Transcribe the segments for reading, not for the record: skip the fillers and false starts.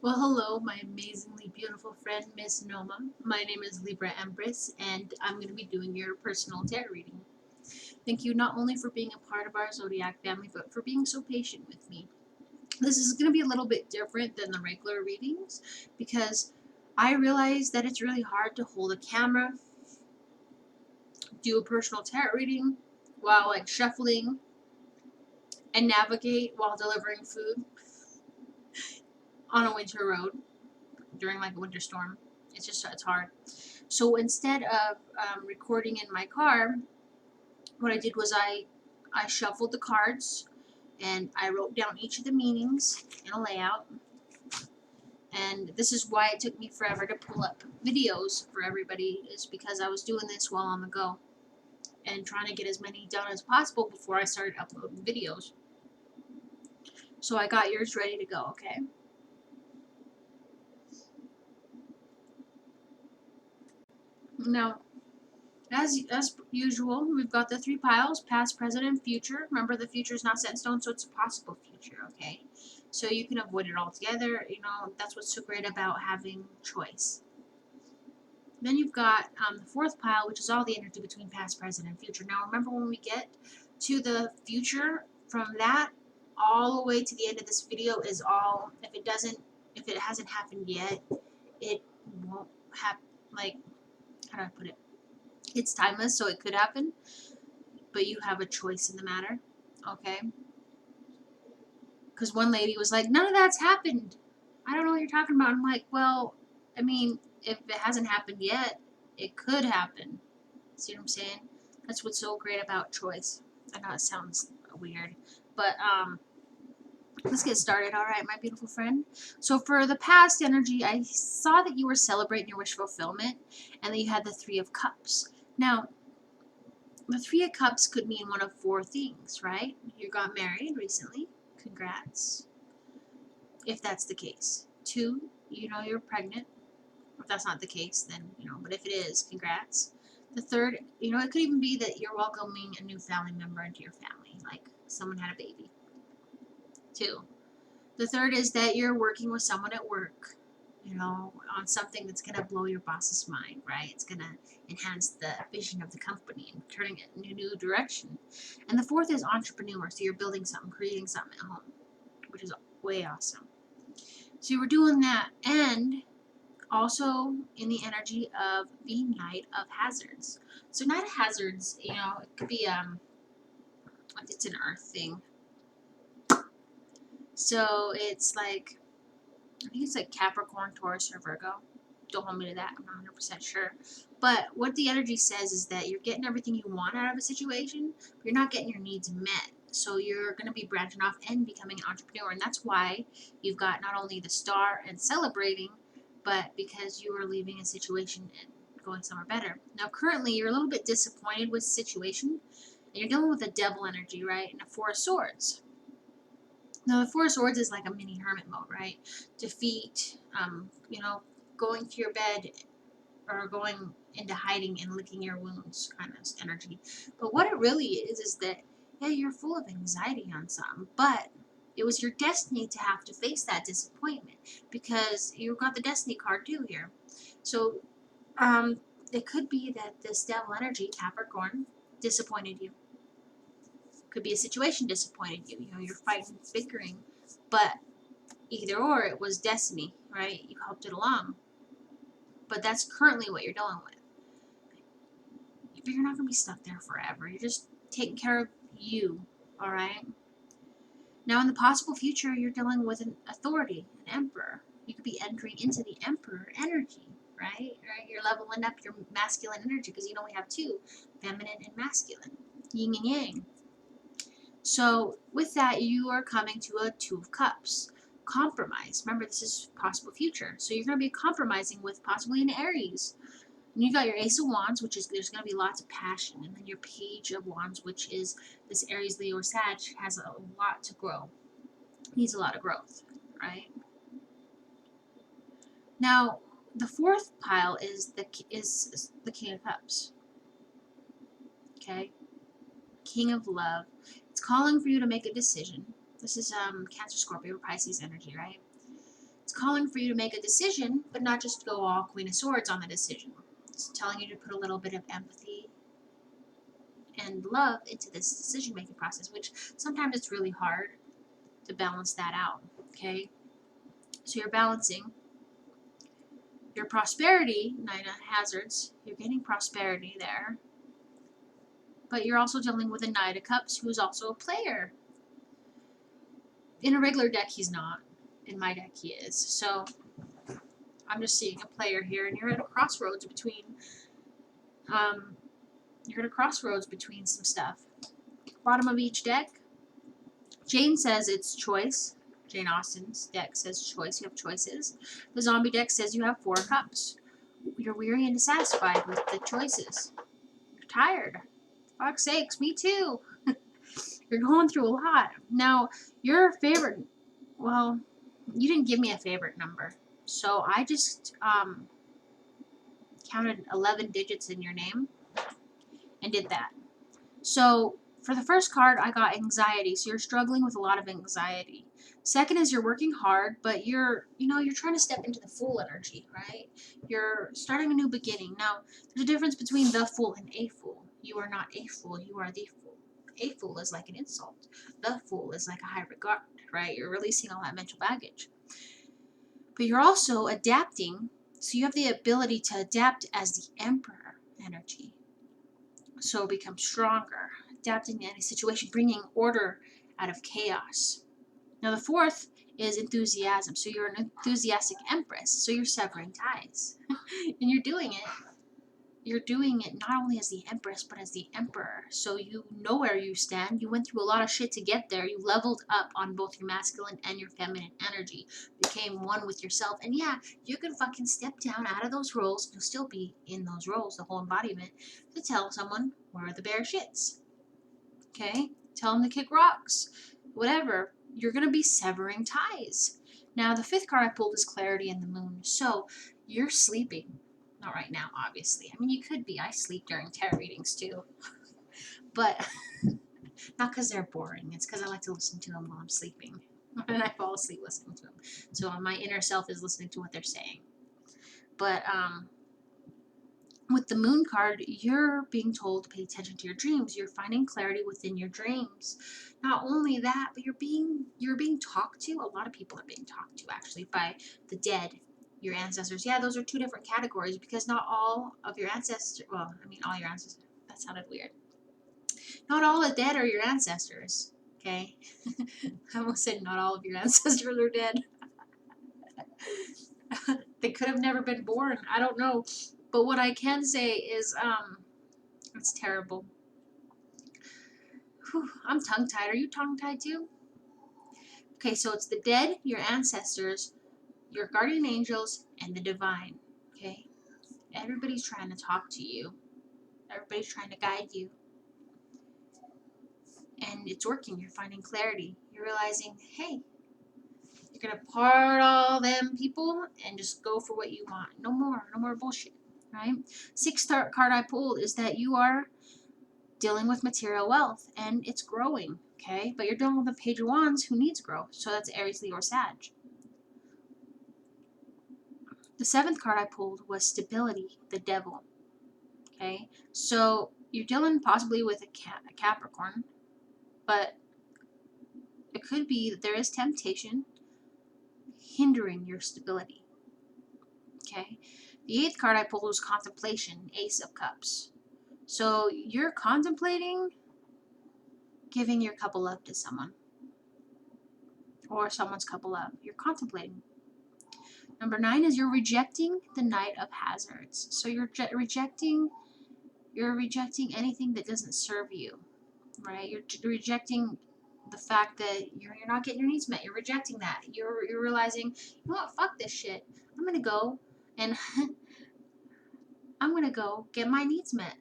Well, hello, my amazingly beautiful friend, Miss Noma. My name is Libra Empress, and I'm going to be doing your personal tarot reading. Thank you not only for being a part of our zodiac family, but for being so patient with me. This is going to be a little bit different than the regular readings because I realize that it's really hard to hold a camera, do a personal tarot reading while shuffling, and navigate while delivering food on a winter road during a winter storm. It's hard. So instead of recording in my car, what I did was I shuffled the cards and I wrote down each of the meanings in a layout. And this is why it took me forever to pull up videos for everybody, is because I was doing this while on the go and trying to get as many done as possible before I started uploading videos. So I got yours ready to go, okay? Now, as usual, we've got the three piles: past, present, and future. Remember, the future is not set in stone, so it's a possible future, okay? So you can avoid it altogether. That's what's so great about having choice. Then you've got the fourth pile, which is all the energy between past, present, and future. Now, remember, when we get to the future, from that all the way to the end of this video is all, if it hasn't happened yet, it won't happen. How do I put it? It's timeless, so it could happen, but you have a choice in the matter, okay? Because one lady was like, none of that's happened. I don't know what you're talking about. I'm like, well, I mean, if it hasn't happened yet, it could happen. See what I'm saying? That's what's so great about choice. I know it sounds weird, but let's get started. All right, my beautiful friend. So for the past energy, I saw that you were celebrating your wish fulfillment and that you had the Three of Cups. Now, the Three of Cups could mean one of four things, right? You got married recently. Congrats. If that's the case. Two, you're pregnant. If that's not the case, then, but if it is, congrats. The third, it could even be that you're welcoming a new family member into your family, like someone had a baby. Two. The third is that you're working with someone at work, on something that's going to blow your boss's mind, right? It's going to enhance the vision of the company and turning it in a new direction. And the fourth is entrepreneur. So you're building something, creating something at home, which is way awesome. So you were doing that, and also in the energy of the Knight of Hazards. So Knight of Hazards, it could be it's an earth thing. So it's I think it's Capricorn, Taurus, or Virgo. Don't hold me to that. I'm not 100% sure. But what the energy says is that you're getting everything you want out of a situation, but you're not getting your needs met. So you're going to be branching off and becoming an entrepreneur. And that's why you've got not only the star and celebrating, but because you are leaving a situation and going somewhere better. Now, currently, you're a little bit disappointed with the situation, and you're dealing with a devil energy, right? And a Four of Swords. Now, the Four of Swords is like a mini hermit mode, right? Defeat, going to your bed or going into hiding and licking your wounds kind of energy. But what it really is that, yeah, you're full of anxiety on something, but it was your destiny to have to face that disappointment because you got the destiny card too here. So, it could be that this devil energy, Capricorn, disappointed you. Could be a situation disappointed you. You're fighting, bickering, but either or, it was destiny, right? You helped it along. But that's currently what you're dealing with. But you're not going to be stuck there forever. You're just taking care of you, all right? Now, in the possible future, you're dealing with an authority, an emperor. You could be entering into the emperor energy, right? You're leveling up your masculine energy because we have two, feminine and masculine, yin and yang. So with that, you are coming to a Two of Cups. Compromise. Remember, this is possible future. So you're going to be compromising with possibly an Aries. And you got your Ace of Wands, which is there's going to be lots of passion. And then your Page of Wands, which is this Aries, Leo, or Sag, has a lot to grow. Needs a lot of growth, right? Now, the fourth pile is the King of Cups. Okay? King of Love. It's calling for you to make a decision. This is Cancer, Scorpio, Pisces energy, right? It's calling for you to make a decision, but not just go all Queen of Swords on the decision. It's telling you to put a little bit of empathy and love into this decision-making process, which sometimes it's really hard to balance that out, okay? So you're balancing your prosperity, Nine of Hazards. You're getting prosperity there. But you're also dealing with a Knight of Cups who's also a player. In a regular deck, he's not. In my deck, he is. So I'm just seeing a player here, and you're at a crossroads between some stuff. Bottom of each deck, Jane says it's choice. Jane Austen's deck says choice. You have choices. The zombie deck says you have 4 cups. You're weary and dissatisfied with the choices. You're tired. For fuck's sakes, me too. You're going through a lot. Now, your favorite, well, you didn't give me a favorite number. So I just counted 11 digits in your name and did that. So for the first card, I got anxiety. So you're struggling with a lot of anxiety. Second is you're working hard, but you're trying to step into the Fool energy, right? You're starting a new beginning. Now, there's a difference between the Fool and a Fool. You are not a fool. You are the Fool. A Fool is like an insult. The Fool is like a high regard, right? You're releasing all that mental baggage. But you're also adapting. So you have the ability to adapt as the Emperor energy. So become stronger, adapting to any situation, bringing order out of chaos. Now the fourth is enthusiasm. So you're an enthusiastic empress. So you're severing ties. And you're doing it. You're doing it not only as the empress, but as the emperor. So you know where you stand. You went through a lot of shit to get there. You leveled up on both your masculine and your feminine energy. Became one with yourself. And yeah, you can fucking step down out of those roles. You'll still be in those roles, the whole embodiment, to tell someone where the bear shits. Okay? Tell them to kick rocks. Whatever. You're going to be severing ties. Now, the fifth card I pulled is clarity and the moon. So you're sleeping. Not right now, obviously. I mean, you could be. I sleep during tarot readings, too. But not because they're boring. It's because I like to listen to them while I'm sleeping. And I fall asleep listening to them. So my inner self is listening to what they're saying. But with the moon card, you're being told to pay attention to your dreams. You're finding clarity within your dreams. Not only that, but you're being talked to. A lot of people are being talked to, actually, by the dead. Your ancestors. Yeah, those are 2 different categories because not all of your ancestors, well, I mean all your ancestors, that sounded weird. Not all the dead are your ancestors, okay? I almost said not all of your ancestors are dead. They could have never been born. I don't know. But what I can say is, it's terrible. Whew, I'm tongue-tied. Are you tongue-tied too? Okay, so it's the dead, your ancestors, your guardian angels, and the divine, okay? Everybody's trying to talk to you. Everybody's trying to guide you. And it's working. You're finding clarity. You're realizing, hey, you're going to part all them people and just go for what you want. No more bullshit, right? Sixth card I pulled is that you are dealing with material wealth and it's growing, okay? But you're dealing with the Page of Wands who needs growth. So that's Aries, Leo, or Sag. The seventh card I pulled was stability, the devil, okay? So you're dealing possibly with a Capricorn, but it could be that there is temptation hindering your stability, okay? The eighth card I pulled was contemplation, Ace of Cups. So you're contemplating giving your cup of love to someone or someone's cup of love. You're contemplating. Number 9 is you're rejecting the Knight of Hazards. So you're rejecting anything that doesn't serve you, right? You're rejecting the fact that you're not getting your needs met. You're rejecting that. You're realizing, you know what? Fuck this shit. I'm gonna go and I'm gonna go get my needs met.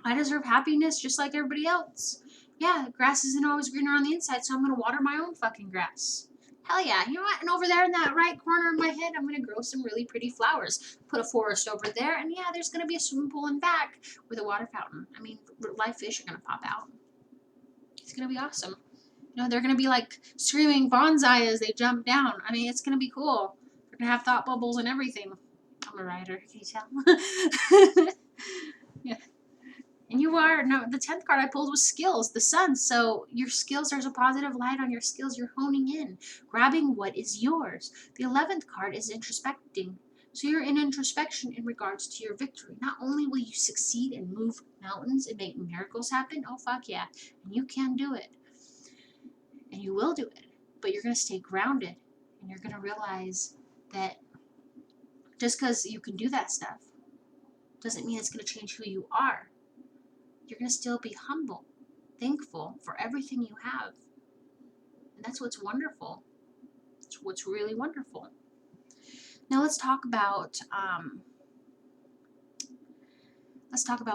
I deserve happiness just like everybody else. Yeah, grass isn't always greener on the inside, so I'm gonna water my own fucking grass. Hell yeah, you know what? And over there in that right corner of my head, I'm going to grow some really pretty flowers. Put a forest over there, and yeah, there's going to be a swimming pool in back with a water fountain. I mean, live fish are going to pop out. It's going to be awesome. You know, they're going to be like screaming bonsai as they jump down. I mean, it's going to be cool. They're going to have thought bubbles and everything. I'm a writer, can you tell? Yeah. And you are, no, the 10th card I pulled was skills, the sun. So your skills, there's a positive light on your skills. You're honing in, grabbing what is yours. The 11th card is introspecting. So you're in introspection in regards to your victory. Not only will you succeed and move mountains and make miracles happen, oh fuck yeah, and you can do it. And you will do it. But you're going to stay grounded. And you're going to realize that just because you can do that stuff doesn't mean it's going to change who you are. You're going to still be humble, thankful for everything you have. And that's what's wonderful. It's what's really wonderful. Now let's talk about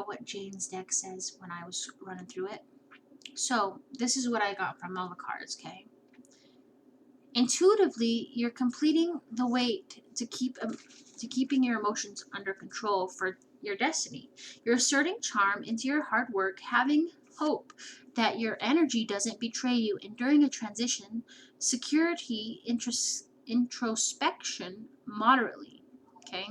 what Jane's deck says when I was running through it. So this is what I got from all the cards, okay? Intuitively, you're completing the weight to keeping your emotions under control for your destiny. You're asserting charm into your hard work, having hope that your energy doesn't betray you, and during a transition, security, introspection moderately. Okay,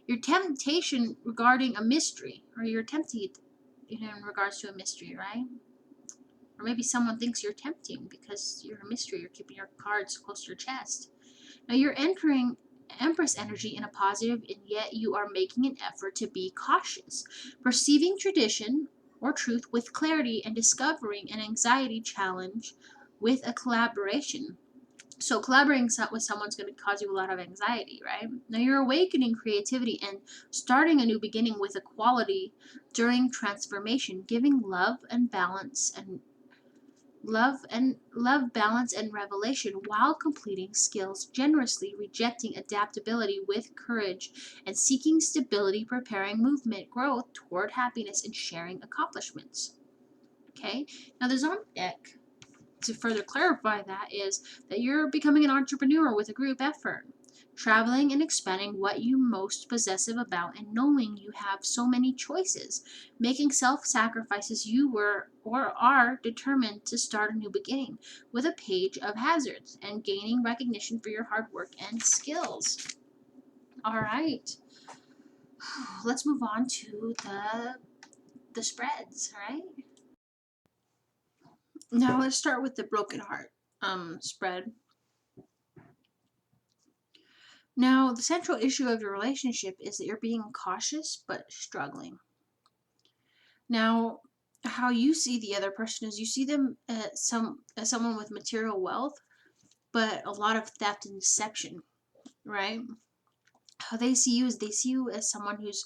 your temptation regarding a mystery, or you're tempted in regards to a mystery, right? Or maybe someone thinks you're tempting because you're a mystery. You're keeping your cards close to your chest. Now you're entering Empress energy in a positive, and yet you are making an effort to be cautious, perceiving tradition or truth with clarity, and discovering an anxiety challenge with a collaboration. So collaborating with someone's going to cause you a lot of anxiety, right? Now you're awakening creativity and starting a new beginning with equality during transformation, giving love, balance, and revelation while completing skills generously, rejecting adaptability with courage, and seeking stability, preparing movement, growth toward happiness, and sharing accomplishments. Okay? Now, the Zombie deck, to further clarify that, is that you're becoming an entrepreneur with a group effort. Traveling and expanding what you most possessive about, and knowing you have so many choices, making self-sacrifices you were or are determined to start a new beginning with a page of hazards, and gaining recognition for your hard work and skills. All right, let's move on to the spreads. All right, now let's start with the broken heart spread. Now, the central issue of your relationship is that you're being cautious but struggling. Now, how you see the other person is you see them as someone with material wealth, but a lot of theft and deception, right? How they see you is they see you as someone who's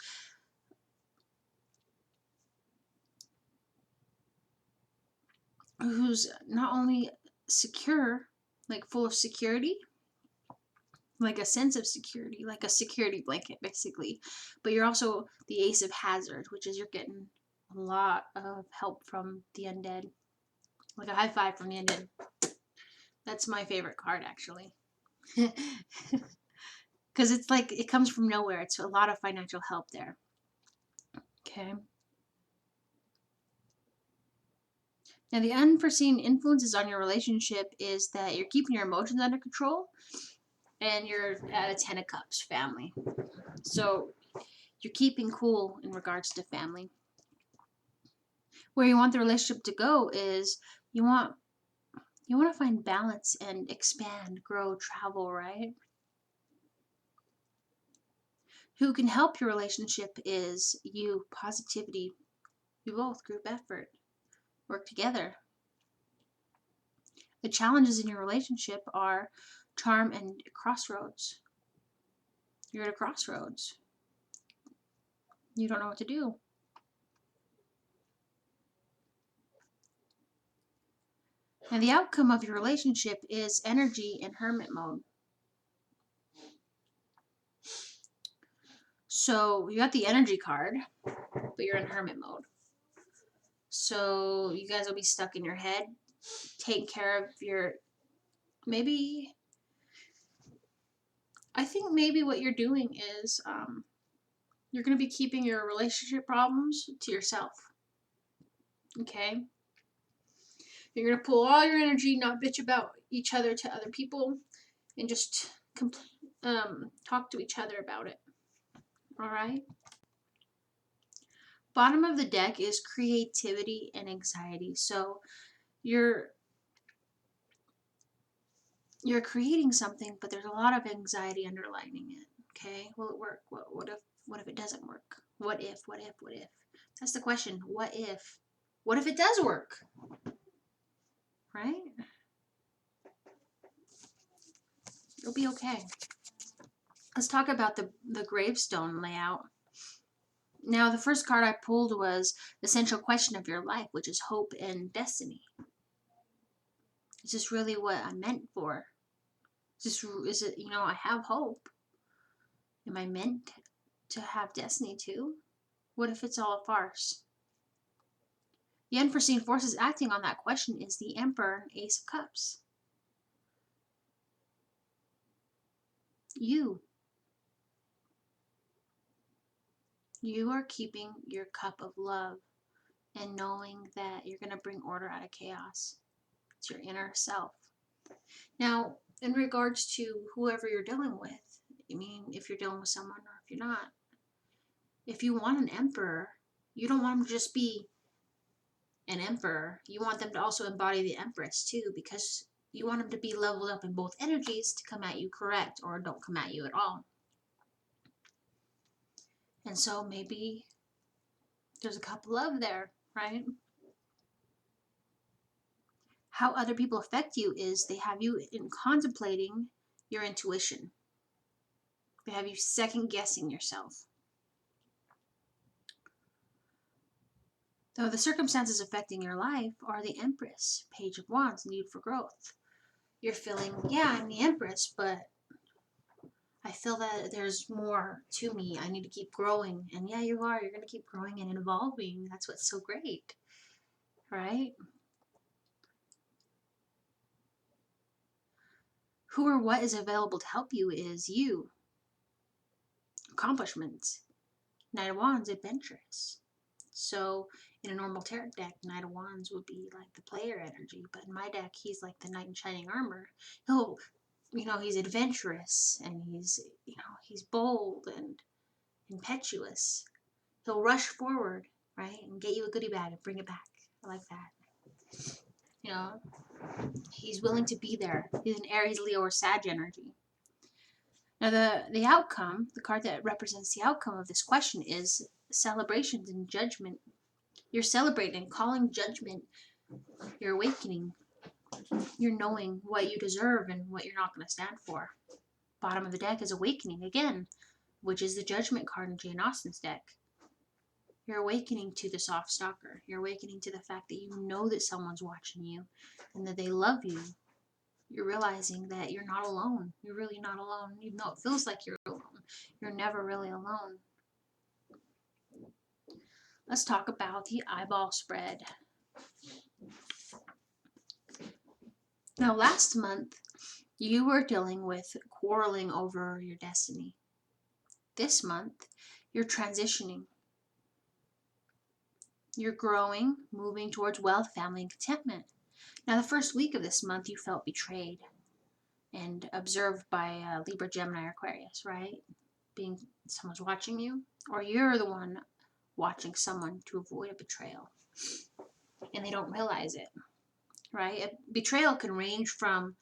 not only secure, like full of security, like a sense of security, like a security blanket, basically. But you're also the Ace of Hazard, which is you're getting a lot of help from the undead. Like a high five from the undead. That's my favorite card, actually. Because it's like, it comes from nowhere. It's a lot of financial help there. Okay. Now, the unforeseen influences on your relationship is that you're keeping your emotions under control, and you're at a 10 of Cups family. So you're keeping cool in regards to family. Where you want the relationship to go is you want to find balance and expand, grow, travel, right? Who can help your relationship is you, positivity, you both, group effort, work together. The challenges in your relationship are charm and crossroads. You're at a crossroads. You don't know what to do. And the outcome of your relationship is energy in hermit mode. So you got the energy card, but you're in hermit mode. So you guys will be stuck in your head, taking care of your, maybe, I think maybe what you're doing is you're going to be keeping your relationship problems to yourself. Okay? You're going to pull all your energy, not bitch about each other to other people, and just talk to each other about it. All right? Bottom of the deck is creativity and anxiety. So you're creating something, but there's a lot of anxiety underlining it. Okay? Will it work? What if it doesn't work? What if? That's the question. What if? What if it does work? Right? It'll be okay. Let's talk about the gravestone layout. Now, the first card I pulled was the central question of your life, which is hope and destiny. Is this really what I'm meant for? Is it, I have hope. Am I meant to have destiny too? What if it's all a farce? The unforeseen forces acting on that question is the Emperor and Ace of Cups. You are keeping your cup of love and knowing that you're going to bring order out of chaos. It's your inner self. Now, in regards to whoever you're dealing with, I mean, if you're dealing with someone or if you're not, if you want an emperor, you don't want them to just be an emperor. You want them to also embody the empress too, because you want them to be leveled up in both energies to come at you correct or don't come at you at all. And so maybe there's a couple of there, right? How other people affect you is they have you in contemplating your intuition. They have you second guessing yourself. Though the circumstances affecting your life are the Empress, Page of Wands, need for growth. You're feeling, yeah, I'm the Empress, but I feel that there's more to me. I need to keep growing. And yeah, you are. You're going to keep growing and evolving. That's what's so great, right? Who or what is available to help you is you. Accomplishments. Knight of Wands, adventurous. So in a normal tarot deck, Knight of Wands would be like the player energy, but in my deck, he's like the knight in shining armor. He's adventurous and he's bold and impetuous. He'll rush forward, right, and get you a goodie bag and bring it back. I like that. He's willing to be there. He's an Aries, Leo, or Sag energy. Now, the outcome, the card that represents the outcome of this question is celebrations and judgment. You're celebrating, calling judgment. You're awakening. You're knowing what you deserve and what you're not going to stand for. Bottom of the deck is awakening again, which is the judgment card in Jane Austen's deck. You're awakening to the soft stalker. You're awakening to the fact that you know that someone's watching you and that they love you. You're realizing that you're not alone. You're really not alone. Even though it feels like you're alone, you're never really alone. Let's talk about the eyeball spread. Now, last month, you were dealing with quarreling over your destiny. This month, you're transitioning. You're growing, moving towards wealth, family, and contentment. Now, the first week of this month, you felt betrayed and observed by Libra, Gemini, or Aquarius, right? Someone's watching you, or you're the one watching someone to avoid a betrayal, and they don't realize it, right? A betrayal can range from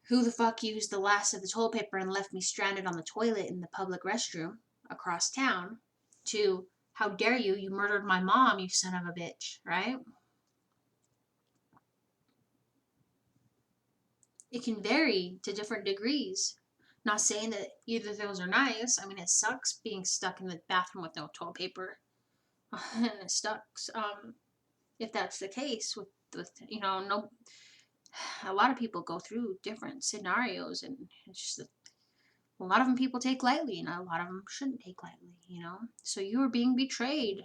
who the fuck used the last of the toilet paper and left me stranded on the toilet in the public restroom across town to how dare you murdered my mom, you son of a bitch, right? It can vary to different degrees. Not saying that either of those are nice. I mean, it sucks being stuck in the bathroom with no toilet paper. And it sucks. If that's the case with no, a lot of people go through different scenarios, and it's just a lot of them people take lightly, and a lot of them shouldn't take lightly, So you are being betrayed,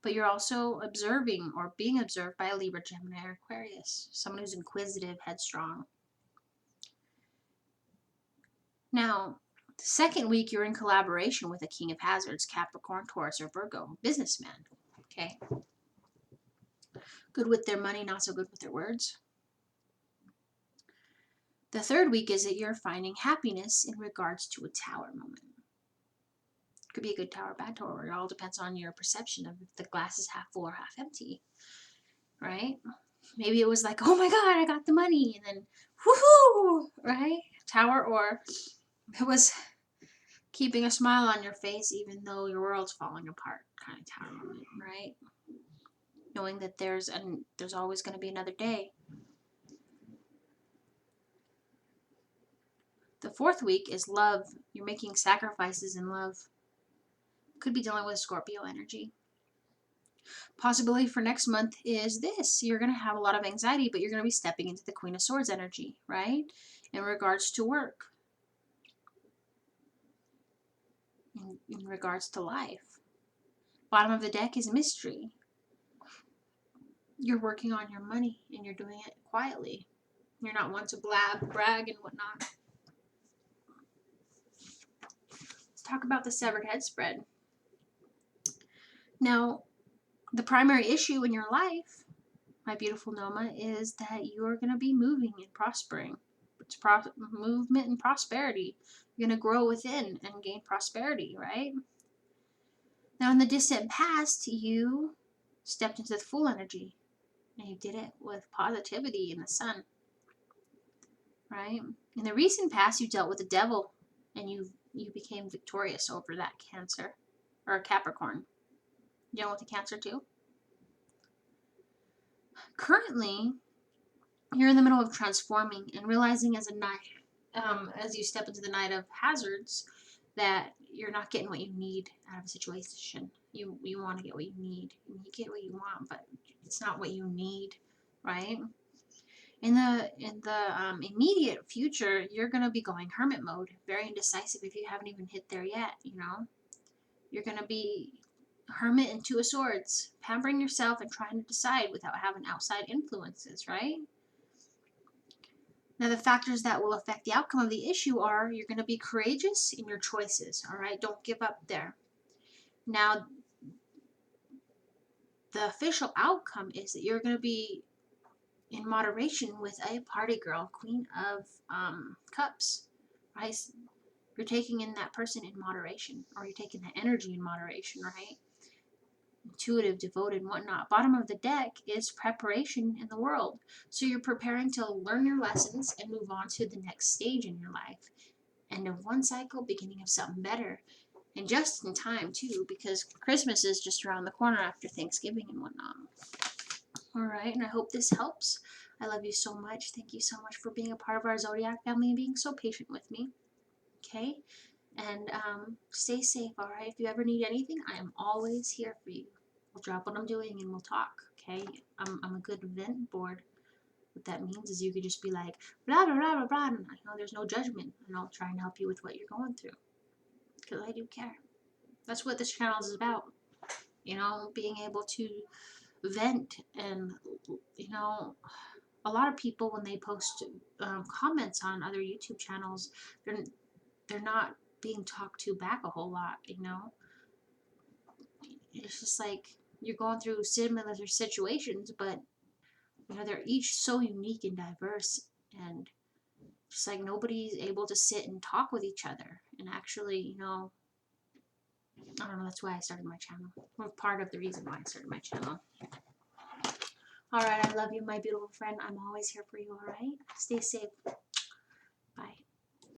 but you're also observing or being observed by a Libra, Gemini, or Aquarius, someone who's inquisitive, headstrong. Now, the second week, you're in collaboration with a King of Hazards, Capricorn, Taurus, or Virgo, businessman. Okay? Good with their money, not so good with their words. The third week is that you're finding happiness in regards to a tower moment. Could be a good tower, bad tower. It all depends on your perception of if the glass is half full or half empty, right? Maybe it was like, oh my God, I got the money, and then woohoo, right? Tower, or it was keeping a smile on your face even though your world's falling apart, kind of tower moment, right? Knowing that there's always going to be another day. The fourth week is love. You're making sacrifices in love. Could be dealing with Scorpio energy. Possibility for next month is this. You're going to have a lot of anxiety, but you're going to be stepping into the Queen of Swords energy, right? In regards to work. In regards to life. Bottom of the deck is mystery. You're working on your money and you're doing it quietly. You're not one to brag and whatnot. Let's talk about the severed head spread. Now, the primary issue in your life, my beautiful Noma, is that you're going to be moving and prospering. It's movement and prosperity. You're going to grow within and gain prosperity, right? Now, in the distant past, you stepped into the full energy. And you did it with positivity in the sun, right? In the recent past, you dealt with the devil, and you became victorious over that Cancer or Capricorn. You dealt with the Cancer too. Currently, you're in the middle of transforming and realizing as you step into the night of hazards, that you're not getting what you need out of a situation. You want to get what you need. You get what you want, but it's not what you need, right? In the immediate future, you're going to be going hermit mode, very indecisive if you haven't even hit there yet, you know. You're going to be hermit and Two of Swords, pampering yourself and trying to decide without having outside influences, right? Now, the factors that will affect the outcome of the issue are you're going to be courageous in your choices, all right? Don't give up there. Now, the official outcome is that you're going to be in moderation with a party girl, Queen of Cups, right? You're taking in that person in moderation, or you're taking that energy in moderation, right? Intuitive, devoted, and whatnot. Bottom of the deck is preparation in the world. So you're preparing to learn your lessons and move on to the next stage in your life. End of one cycle, beginning of something better. And just in time, too, because Christmas is just around the corner after Thanksgiving and whatnot. All right, and I hope this helps. I love you so much. Thank you so much for being a part of our Zodiac family and being so patient with me. Okay? And stay safe, all right? If you ever need anything, I am always here for you. I'll drop what I'm doing and we'll talk, okay? I'm a good vent board. What that means is you could just be like, blah, blah, blah, blah, blah. And I know there's no judgment. And I'll try and help you with what you're going through. Because I do care. That's what this channel is about. You know, being able to vent. And, you know, a lot of people, when they post comments on other YouTube channels, they're not being talked to back a whole lot, you know. It's just like you're going through similar situations, but you know, they're each so unique and diverse, and just like nobody's able to sit and talk with each other and actually, you know, I don't know, that's why I started my channel, or part of the reason why I started my channel. All right, I love you, my beautiful friend. I'm always here for you, all right? Stay safe.